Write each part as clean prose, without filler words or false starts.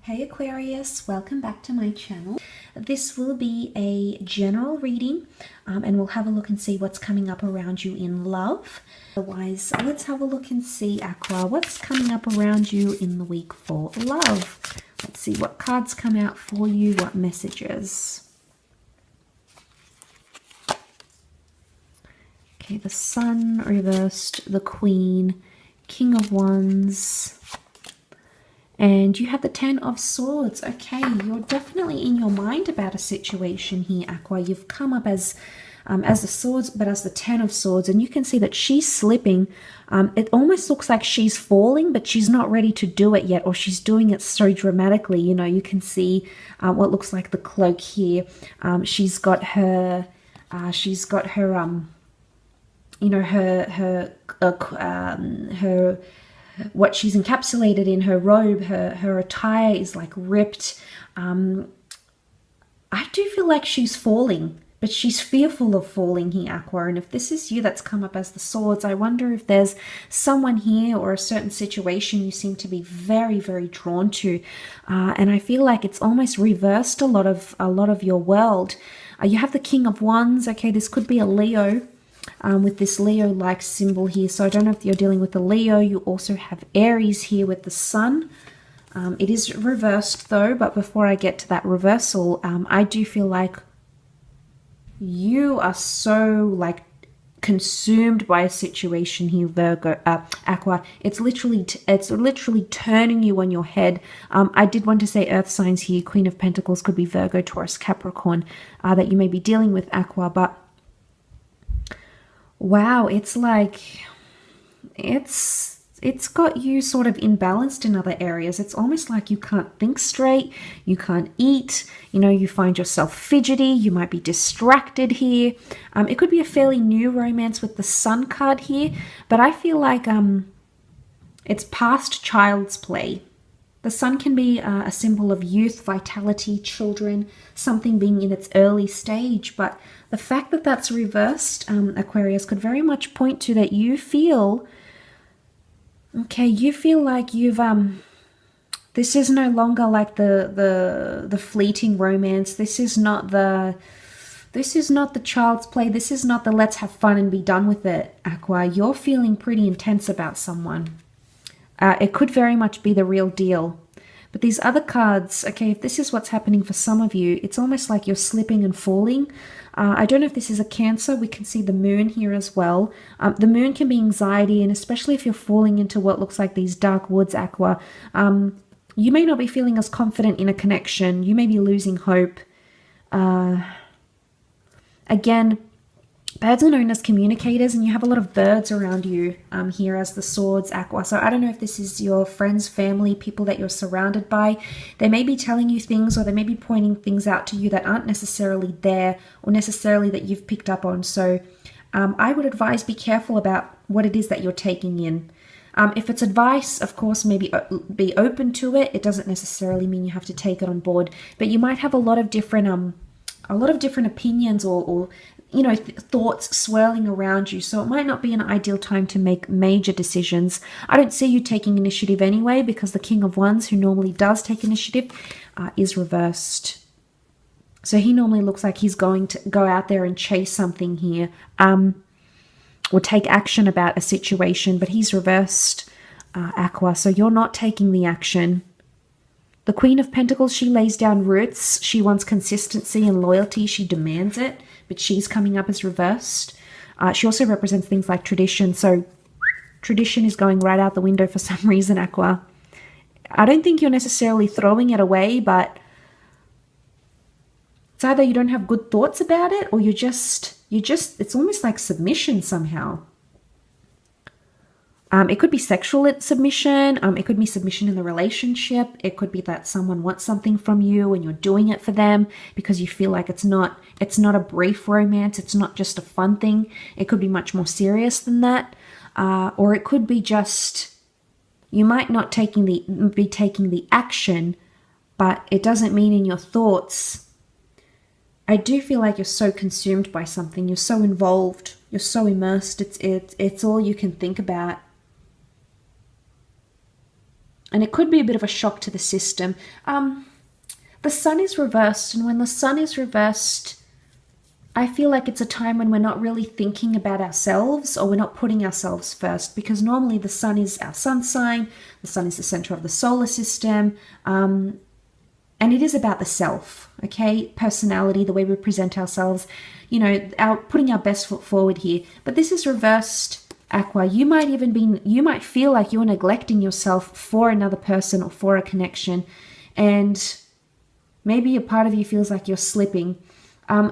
Hey Aquarius, welcome back to my channel. This will be a general reading and we'll have a look and see what's coming up around you in love. Otherwise, let's have a look and see, Aqua, what's coming up around you in the week for love. Let's see what cards come out for you, what messages. Okay, the Sun reversed, the Queen, King of Wands. And you have the Ten of Swords. Okay, you're definitely in your mind about a situation here, Aqua. You've come up as the Swords, but as the Ten of Swords. And you can see that she's slipping. It almost looks like she's falling, but she's not ready to do it yet. Or she's doing it so dramatically. You know, you can see what looks like the cloak here. She's got her, you know, her what she's encapsulated in her robe, her attire is like ripped. I do feel like she's falling, but she's fearful of falling here, Aqua. And if this is you that's come up as the Swords, I wonder if there's someone here or a certain situation you seem to be very, very drawn to. And I feel like it's almost reversed a lot of your world. You have the King of Wands. Okay, this could be a Leo. With this Leo-like symbol here. So I don't know if you're dealing with a Leo. You also have Aries here with the Sun. It is reversed though, but before I get to that reversal, I do feel like you are so like consumed by a situation here, Virgo, Aqua. It's literally turning you on your head. I did want to say earth signs here. Queen of Pentacles could be Virgo, Taurus, Capricorn, that you may be dealing with, Aqua, but wow, it's like it's got you sort of imbalanced in other areas. It's almost like you can't think straight, you can't eat, you know, you find yourself fidgety, you might be distracted here. It could be a fairly new romance with the Sun card here, but I feel like it's past child's play. The Sun can be a symbol of youth, vitality, children, something being in its early stage. But the fact that that's reversed, Aquarius, could very much point to that you feel, okay, you feel like you've, this is no longer like the fleeting romance. This is not the child's play. This is not the let's have fun and be done with it, Aqua. You're feeling pretty intense about someone. It could very much be the real deal. But these other cards, okay, if this is what's happening for some of you, it's almost like you're slipping and falling. I don't know if this is a Cancer. We can see the Moon here as well. The Moon can be anxiety, and especially if you're falling into what looks like these dark woods, Aqua, you may not be feeling as confident in a connection. You may be losing hope. Again, birds are known as communicators, and you have a lot of birds around you here as the Swords, Aqua. So I don't know if this is your friends, family, people that you're surrounded by. They may be telling you things, or they may be pointing things out to you that aren't necessarily there or necessarily that you've picked up on. So I would advise be careful about what it is that you're taking in. If it's advice, of course, maybe be open to it. It doesn't necessarily mean you have to take it on board, but you might have a lot of different opinions or you know, thoughts swirling around you. So it might not be an ideal time to make major decisions. I don't see you taking initiative anyway, because the King of Wands, who normally does take initiative, is reversed. So he normally looks like he's going to go out there and chase something here, or take action about a situation, but he's reversed, Aqua. So you're not taking the action. The Queen of Pentacles, she lays down roots. She wants consistency and loyalty. She demands it, but she's coming up as reversed. She also represents things like tradition. So tradition is going right out the window for some reason, Aqua. I don't think you're necessarily throwing it away, but it's either you don't have good thoughts about it, or it's almost like submission somehow. It could be sexual submission. It could be submission in the relationship. It could be that someone wants something from you and you're doing it for them because you feel like it's not a brief romance. It's not just a fun thing. It could be much more serious than that. Or it could be just, you might not be taking the action, but it doesn't mean in your thoughts. I do feel like you're so consumed by something. You're so involved. You're so immersed. It's all you can think about. And it could be a bit of a shock to the system. The sun is reversed, and when the sun is reversed, I feel like it's a time when we're not really thinking about ourselves, or we're not putting ourselves first, because normally the sun is our sun sign, the sun is the center of the solar system, and it is about the self, okay? Personality, the way we present ourselves, you know, putting our best foot forward here. But this is reversed, Aqua. You might feel like you're neglecting yourself for another person or for a connection, and maybe a part of you feels like you're slipping.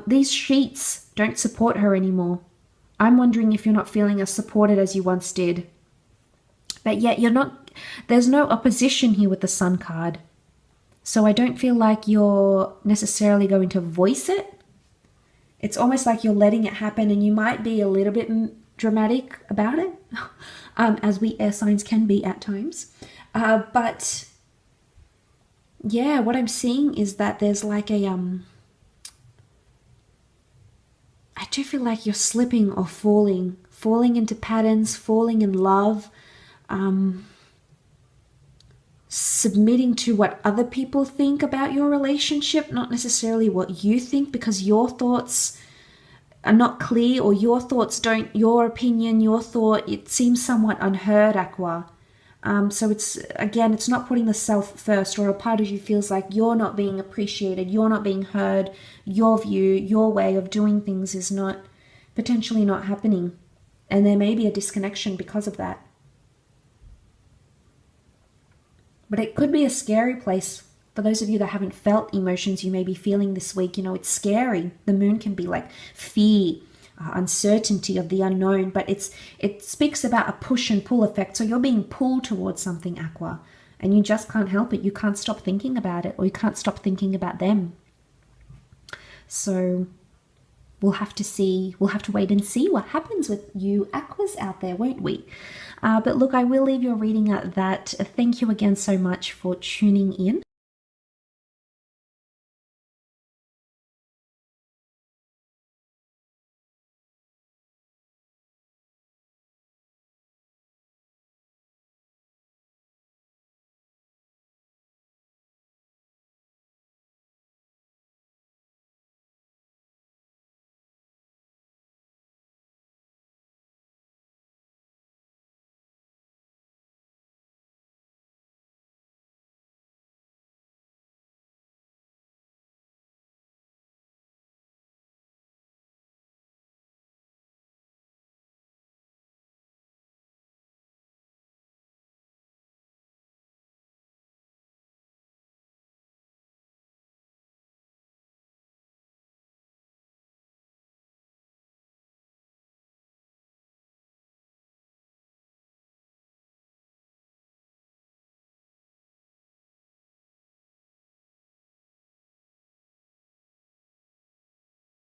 These sheets don't support her anymore. I'm wondering if you're not feeling as supported as you once did. But yet there's no opposition here with the Sun card. So I don't feel like you're necessarily going to voice it. It's almost like you're letting it happen, and you might be a little bit dramatic about it, as we air signs can be at times. But yeah, what I'm seeing is that there's like I do feel like you're slipping or falling into patterns, falling in love, submitting to what other people think about your relationship, not necessarily what you think, because your thoughts are not clear, or your opinion, your thought, it seems somewhat unheard, Aqua. So it's not putting the self first, or a part of you feels like you're not being appreciated, you're not being heard, your view, your way of doing things is potentially not happening. And there may be a disconnection because of that. But it could be a scary place. For those of you that haven't felt emotions you may be feeling this week, it's scary. The moon can be like fear, uncertainty of the unknown, but it speaks about a push and pull effect. So you're being pulled towards something, Aqua, and you just can't help it. You can't stop thinking about it, or you can't stop thinking about them. So we'll have to wait and see what happens with you Aquas out there, won't we? But look, I will leave your reading at that. Thank you again so much for tuning in.